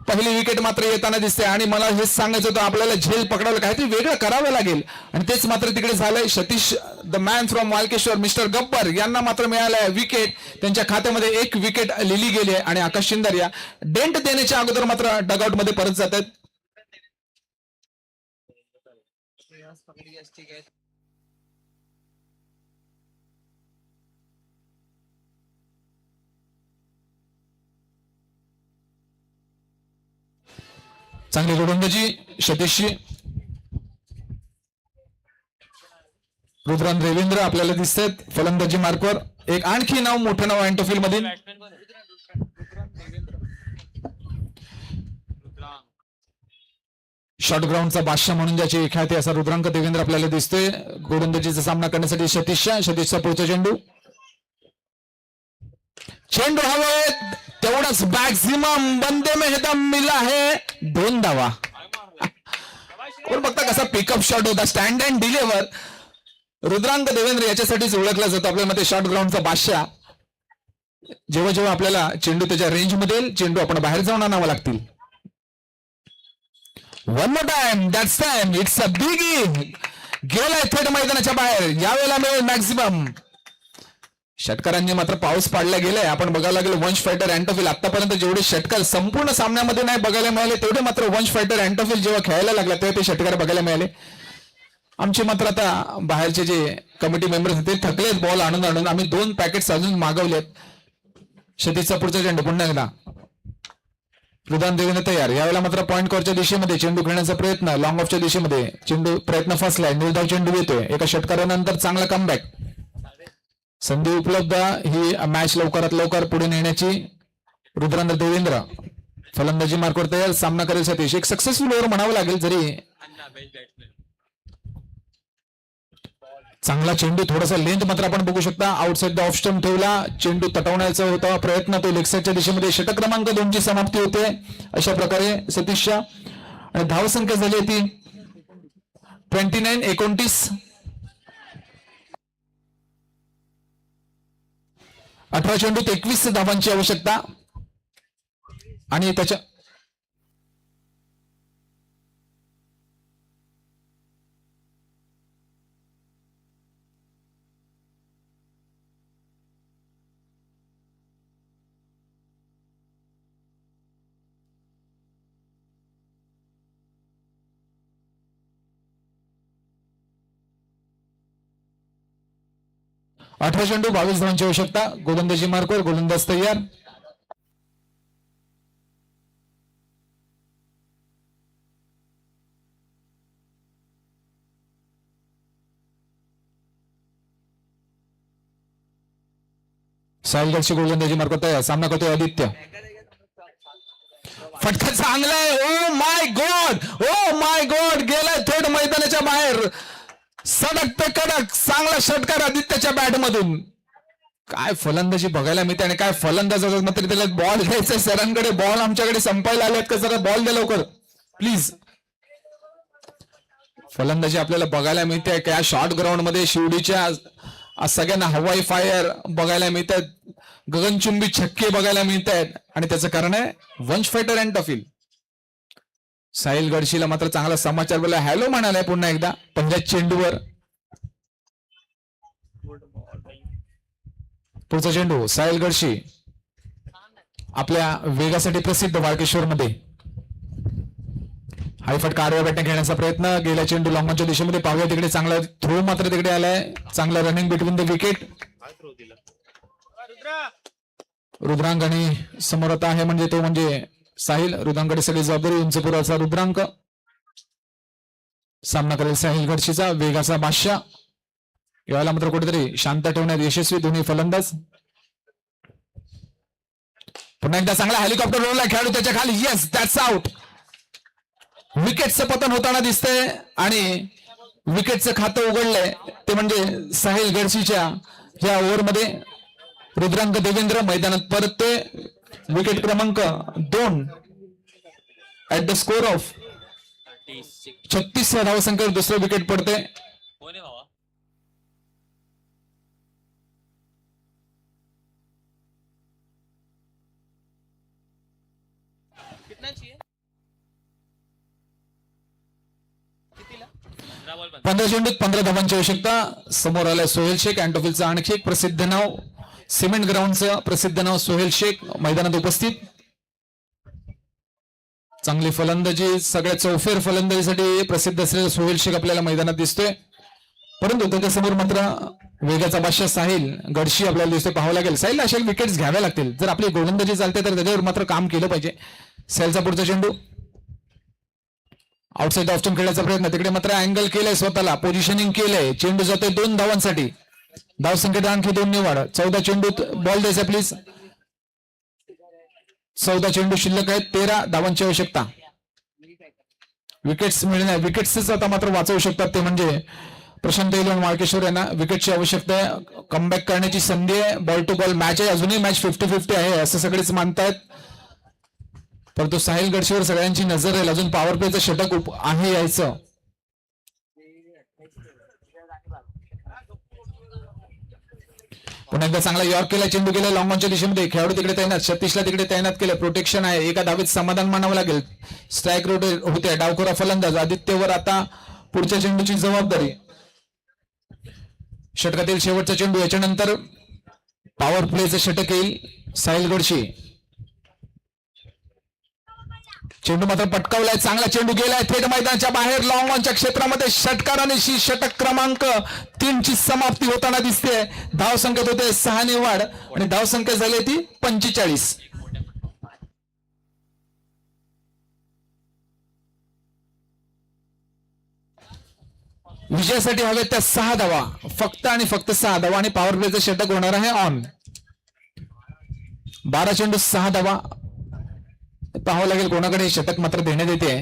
पहिली विकेट मात्र येताना दिसते आणि मला हेच सांगायचं होतं आपल्याला झेल पकडावं काहीतरी वेगळं करावं लागेल आणि तेच मात्र तिकडे झालंय. Satish the man from Walkeshwar mister Gabbar यांना मात्र मिळालंय विकेट. त्यांच्या खात्यामध्ये 1 विकेट लिहिली गेली आहे आणि आकाश शिंदारे डेंट देण्याच्या अगोदर मात्र डगआउट मध्ये परत जात आहेत. चांगली गोलंदाजी सतीशची. रुद्रान रवींद्र आपल्याला दिसतात फलंदाजी मार्कवर. एक आणखी नाव मोठं नाव अँटोफिल मधील शॉर्ट ग्राउंडचा बादशाह म्हणून ज्याची ख्याती असा रुद्रांक देवेंद्र आपल्याला दिसतोय. गोलंदाजीचा सामना करण्यासाठी सतीशचा पुढचा चेंडू. चेंडू हवेत. तेवढाच मॅक्सिमम बंदे में दम मिला है. 2 धावा. कोण बघता कसा पिकअप शॉट होता. Stand and deliver. Rudrank Devendra याच्यासाठीच ओळखला जातो आपल्या मध्ये शॉर्ट ग्राउंडचा बादशाह. जेव्हा जेव्हा आपल्याला चेंडू त्याच्या रेंज मध्ये येईल चेंडू आपण बाहेर जाऊन आणावं लागतील. One more time. That's time. It's a biggie. गेलाय थेट मैदानाच्या बाहेर. यावेळेला मिळेल मॅक्सिमम. षटकारांनी मात्र पाऊस पाडला गेलाय. आपण बघायला लागलो वंश फायटर अँटोफिल आतापर्यंत जेवढे षटकार संपूर्ण सामन्यामध्ये नाही बघायला मिळाले तेवढे मात्र वंश फायटर अँटोफिल जेव्हा खेळायला लागला तेव्हा ते षटकार बघायला मिळाले. आमचे मात्र आता बाहेरचे जे कमिटी मेंबर्स होते थकलेत बॉल आणून आणून. आम्ही 2 पॅकेट्स अजून मागवलेत. सतीशचा पुढचा चेंडू पुन्हा एकदा. रुद्रान देवेंद्र तयार. यावेळेला मात्र पॉईंट कॉरच्या दिशेमध्ये चेंडू खेळण्याचा प्रयत्न. लॉंग ऑफच्या दिशेमध्ये चेंडू प्रयत्न फसलाय. निर्धाव चेंडू येतोय. एका षटकारानंतर चांगला कमबॅक. संधी उपलब्ध ही मॅच लवकरात लवकर पुढे नेण्याची. रुद्रांद्र देवेंद्र फलंदाजी मार्कवर तयार. सामना करेल सतीश. एक सक्सेसफुल ओव्हर म्हणावं लागेल. जरी चांगला चेंडू थोडासा लेंथ मात्र आपण बघू शकता. आउटसाइड द ऑफ स्टंप ठेवला. चेंडू तटवण्याचा होता प्रयत्न. तो लेग साईडच्या दिशेमध्ये षटक क्रमांक 2 ची समाप्ती होते. अशा प्रकारे सतीशच्या आणि धावसंख्या झाली ती 29 18 चेंडूत 21 धावांची आवश्यकता आणि त्याच्या 18 चेंडू 22 धावांची आवश्यकता. गोलंदाजी मार्कवर गोलंदाज तयार. साहिलची गोलंदाजी मार्कवर तयार. सामना करतोय आदित्य. फटका चांगला आहे. Oh my God, oh my God, गेलाय थेट मैदानाच्या बाहेर. सडक पे कडक चांगला षटकार आदित्यच्या बॅट मधून. काय फलंदाजी बघायला मिळते आणि काय फलंदाज मात्र त्याला बॉल घ्यायचा सरांकडे. बॉल आमच्याकडे संपायला आलेत का? जरा बॉल द्या लवकर प्लीज. फलंदाजी आपल्याला बघायला मिळते का? शॉर्ट ग्राउंड मध्ये शिवडीच्या सगळ्यांना हवाई फायर बघायला मिळतात. गगनचुंबी छक्के बघायला मिळत आहेत आणि त्याचं कारण आहे वंश फायटर अँड टफिल. साहिल गडशीला मात्र चांगला समाचार बोला. हॅलो म्हणालाय पुन्हा एकदा पहिल्या चेंडूवर. पुढचा चेंडू साहिल गडशी आपल्या वेगासाठी प्रसिद्ध वाळकेश्वर मध्ये. हाय फटका आडव्या बॅटने खेळण्याचा प्रयत्न. गेला चेंडू लॉंगॉनच्या दिशेमध्ये पाहूया. तिकडे चांगला थ्रो मात्र तिकडे आलाय. चांगला रनिंग बिटवीन द विकेट. रुद्रांगणी समोर आता आहे म्हणजे तो म्हणजे साहिल. रुद्रांकडे सगळी जबाबदारी. उंचपुराचा रुद्रांक सामना करेल साहिल गडशीचा. वेगाचा बादशाह यावेळेला मात्र कुठेतरी शांत ठेवण्यात यशस्वी दोन्ही फलंदाज. पुन्हा एकदा चांगला हेलिकॉप्टर रोल आहे. खेळाडू त्याच्या खाली. Yes, that's out. विकेटचं पतन होताना दिसतंय आणि विकेटचं खातं उघडलंय ते म्हणजे साहिल गडशीच्या या ओव्हरमध्ये. रुद्रांक देवेंद्र मैदानात परतते. विकेट क्रमांक 2 ऍट द स्कोर ऑफ 36 धावसंख्येवर दुसरं विकेट पडते. बॉल 15 चेंडूत 15 धावांची आवश्यकता. समोर आलाय सोहेल शेख. अँटोफिलचं आणखी एक प्रसिद्ध नाव. सिमेंट ग्राउंडचं प्रसिद्ध नाव सोहेल शेख मैदानात उपस्थित. चांगली फलंदाजी, सगळ्या चौफेर फलंदाजीसाठी प्रसिद्ध असलेला सोहेल शेख आपल्याला मैदानात दिसतोय. परंतु त्याच्यासमोर मात्र वेगाचा बादशाह साहिल गडशी आपल्याला दिसतोय. पाहावं लागेल साहिलला अशा विकेट्स घ्याव्या लागतील. जर आपली गोलंदाजी चालते तर त्याच्यावर मात्र काम केलं पाहिजे. साहिलचा पुढचा चेंडू आउटसाइड ऑफ स्टंप खेळण्याचा प्रयत्न. तिकडे मात्र अँगल केलंय, स्वतःला पोझिशनिंग केलंय. चेंडू जातोय 2 धावांसाठी. धावसंख्येत आणखी 2 निवड. 14 चेंडूत बॉल द्यायचा प्लीज. 14 चेंडू शिल्लक आहेत. 13 धावांची आवश्यकता. विकेट्स मिळणार. विकेट्सच आता मात्र वाचवू शकतात ते म्हणजे प्रशांत इलेवन वाळकेश्वर यांना विकेटची आवश्यकता आहे. कमबॅक करण्याची संधी आहे. बॉल टू बॉल मॅच आहे. अजूनही मॅच 50-50 आहे असं सगळेच मानतायत. परंतु साहिल गडशीवर सगळ्यांची नजर राहील. अजून पॉवर प्लेचं षटक आहे यायचं. पुन्हा एकदा चांगला यॉर्क केला. चेंडू केला लॉंगॉनच्या दिशेमध्ये. खेळाडू तिकडे तैनात. 36ला तिकडे तैनात केलं. प्रोटेक्शन आहे. एका धावेत समाधान मानावं लागेल. स्ट्राईक रोड होते. डावखोरा फलंदाज आदित्यवर आता पुढच्या चेंडूची जबाबदारी. षटकातील शेवटचा चेंडू. याच्यानंतर पॉवर प्लेचं षटक येईल साहिल गडशी. चेंडू मात्र पटकावलाय. चांगला चेंडू गेलाय थेट मैदानाच्या बाहेर लॉंग ऑनच्या क्षेत्रामध्ये. षटकाराने षटक क्रमांक 3 ची समाप्ती होताना दिसते. धावसंख्येत होते 6 ने वाढ आणि धावसंख्या झाली ती 45. विजयासाठी हवे त्या 6 धावा. फक्त आणि फक्त 6 धावा आणि पॉवर प्लेचं षटक होणार आहे ऑन. 12 चेंडू 6 धावा. पाहावं लागेल कोणाकडे षटक मात्र देण्यात येते.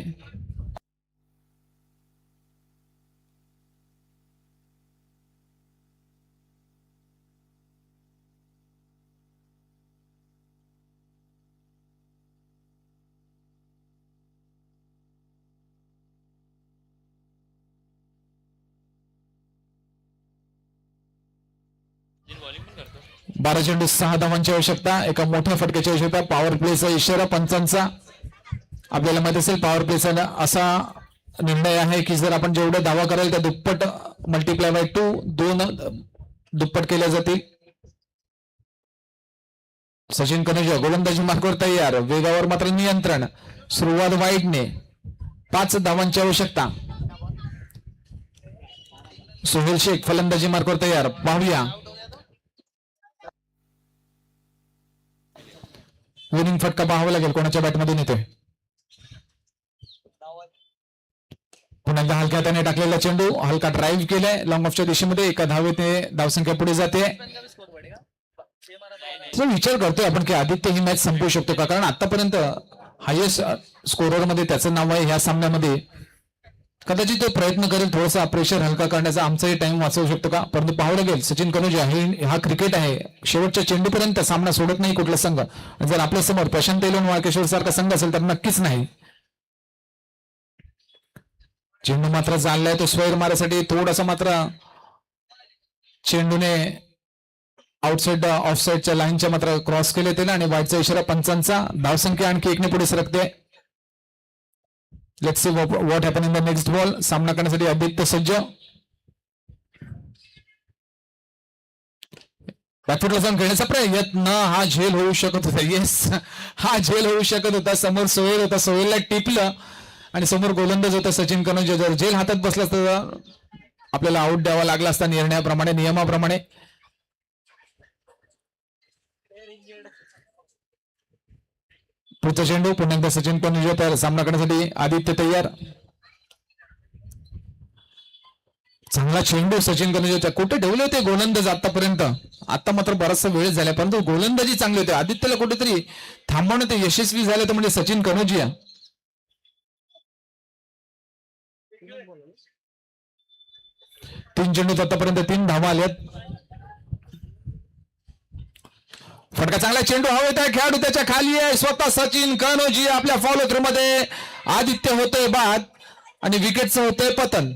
12 चेंडू 6 धावांची आवश्यकता, एका मोठ्या फटक्याची आवश्यकता. पॉवर प्लेचा इशारा पंचांचा. आपल्याला माहित असेल पॉवर प्लेचा असा निर्णय आहे की जर आपण जेवढे धावा कराल त्या दुप्पट मल्टिप्लाय बाय 2 दोन दुप्पट केल्या जातील. सचिन कनोजिया गोलंदाजी मार्गावर तयार, वेगावर मात्र नियंत्रण. सुरुवात वाईडने, 5 धावांची आवश्यकता. सोहेल शेख फलंदाजी मार्गावर तयार. पाहूया विनिंग फटका पाहावा लागेल कोणाच्या बॅटमधून येतोय. पुन्हा एकदा हलक्या हाताने टाकलेला चेंडू, हलका ड्राईव्ह केलाय लॉंग ऑफच्या दिशेमध्ये. एका धावेने धावसंख्या पुढे जाते. विचार करतोय आपण की आदित्य ही मॅच संपवू शकतो का, कारण आतापर्यंत हायेस्ट स्कोरर मध्ये त्याचं नाव आहे. ह्या सामन्यामध्ये कदाचित तो प्रयत्न करेल थोडासा प्रेशर हलका करण्याचा, आमचाही टाइम वाचवू शकतो का, परंतु पाहावं लागेल. सचिन कनोजिया हा क्रिकेट आहे, शेवटच्या चेंडूपर्यंत सामना सोडत नाही कुठला संघ. जर आपल्या समोर प्रशांत तेलोन वाळकेश्वर सारखा संघ असेल तर नक्कीच नाही. चेंडू मात्र चाललाय तो स्क्वेअर मारायसाठी, थोडासा मात्र चेंडूने आउटसाइड ऑफसाइडच्या लाईनच्या मात्र क्रॉस केले त्याला आणि वाईटचा इशारा पंचांचा. धावसंख्या आणखी 1 ने पुढे सरकते. Let's see what happen in the next ball. सामना करण्यासाठी आदित्य सज्ज. बॅकफुटला जाऊन खेळण्याचा प्रयत्न, हा झेल होऊ शकत होता. येस, हा झेल होऊ शकत होता. समोर सोहेल होता, सोहेलला टिपलं आणि समोर गोलंदाज होता सचिन कनोजिया. जर झेल हातात बसला तर आपल्याला आउट द्यावा लागला असता निर्णयाप्रमाणे, नियमाप्रमाणे. पुढचा चेंडू पुन्हा एकदा सचिन कनोजिया तयार, सामना करण्यासाठी आदित्य तयार. चांगला चेंडू सचिन कनोजिया. कुठे ठेवले होते गोलंदाज आतापर्यंत, आता मात्र बराचसा वेळ झाला, परंतु गोलंदाजी चांगली होती. आदित्यला कुठेतरी थांबवणं ते यशस्वी झाले तर म्हणजे सचिन कनोजिया. 3 चेंडूत आतापर्यंत 3 धावा आल्यात. फटका चांगला, चेंडू हवेत आहे, खेळाडू त्याच्या खाली आहे. स्वतः सचिन कनोजिया आपल्या फॉलो थ्रू मध्ये. आदित्य होतोय बाद आणि विकेटचं होतंय पतन.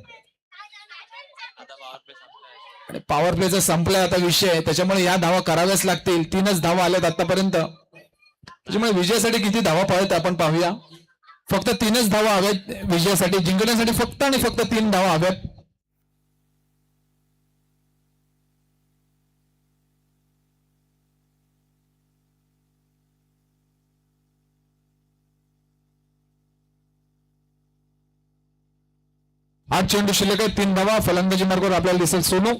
आणि पॉवर प्लेचा संपलाय आता विषय, त्याच्यामुळे या धावा कराव्याच लागतील. 3च धावा आल्यात आतापर्यंत, त्याच्यामुळे विजयासाठी किती धावा पाहिजेत आपण पाहूया. फक्त 3च धावा हव्यात विजयासाठी, जिंकण्यासाठी फक्त आणि फक्त 3 धावा हव्यात. आज चेंडू शिल्लक आहे, 3 धावा. फलंदाजी मार्गावर आपल्याला दिसेल सोनू.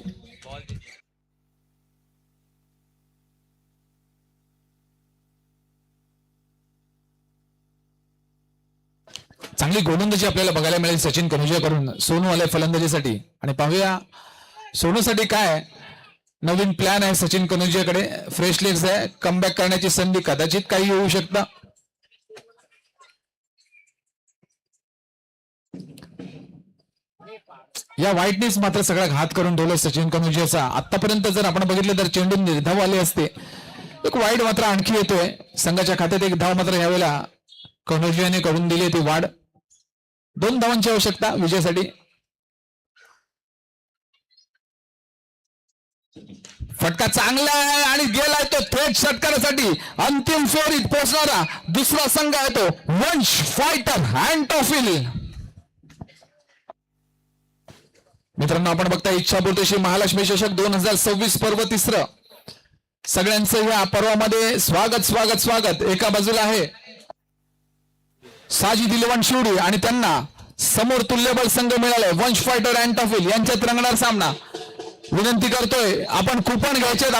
चांगली गोलंदाजी आपल्याला बघायला मिळेल सचिन कनोजिया करून. सोनू आलाय फलंदाजीसाठी आणि पाहूया सोनूसाठी काय नवीन प्लॅन आहे सचिन कनोजियाकडे. फ्रेश लेग्स आहे, कमबॅक करण्याची संधी कदाचित काही होऊ शकतं. या व्हाईटनेस मात्र सगळा घात करून ठेवला सचिन कनोजियाचा. आतापर्यंत जर आपण बघितलं तर चेंडू निर्धाव आले असते. एक वाईट मात्र आणखी येतोय संघाच्या खात्यात. 1 धाव मात्र यावेळेला कनोजियाने करून दिली ती वाढ. 2 धावांची आवश्यकता विजयासाठी. फटका चांगला आहे आणि गेलाय तो थेट षटकारासाठी. अंतिम फेरीत पोहोचणारा दुसरा संघ आहे तो वंश फायटर अँटॉफिल. मित्रांनो, आपण बघता इच्छापूर्तीशी महालक्ष्मी चषक 2026 पर्व 3. सगळ्यांचं या पर्वामध्ये स्वागत स्वागत स्वागत. एका बाजूला आहे साजिद इलेव्हन शिवडी आणि त्यांना समोर तुल्यबळ संघ मिळालाय वंश फायटर अँटॉफिल यांच्यात रंगणार सामना. विनंती करतोय आपण कुपन घ्यायचे.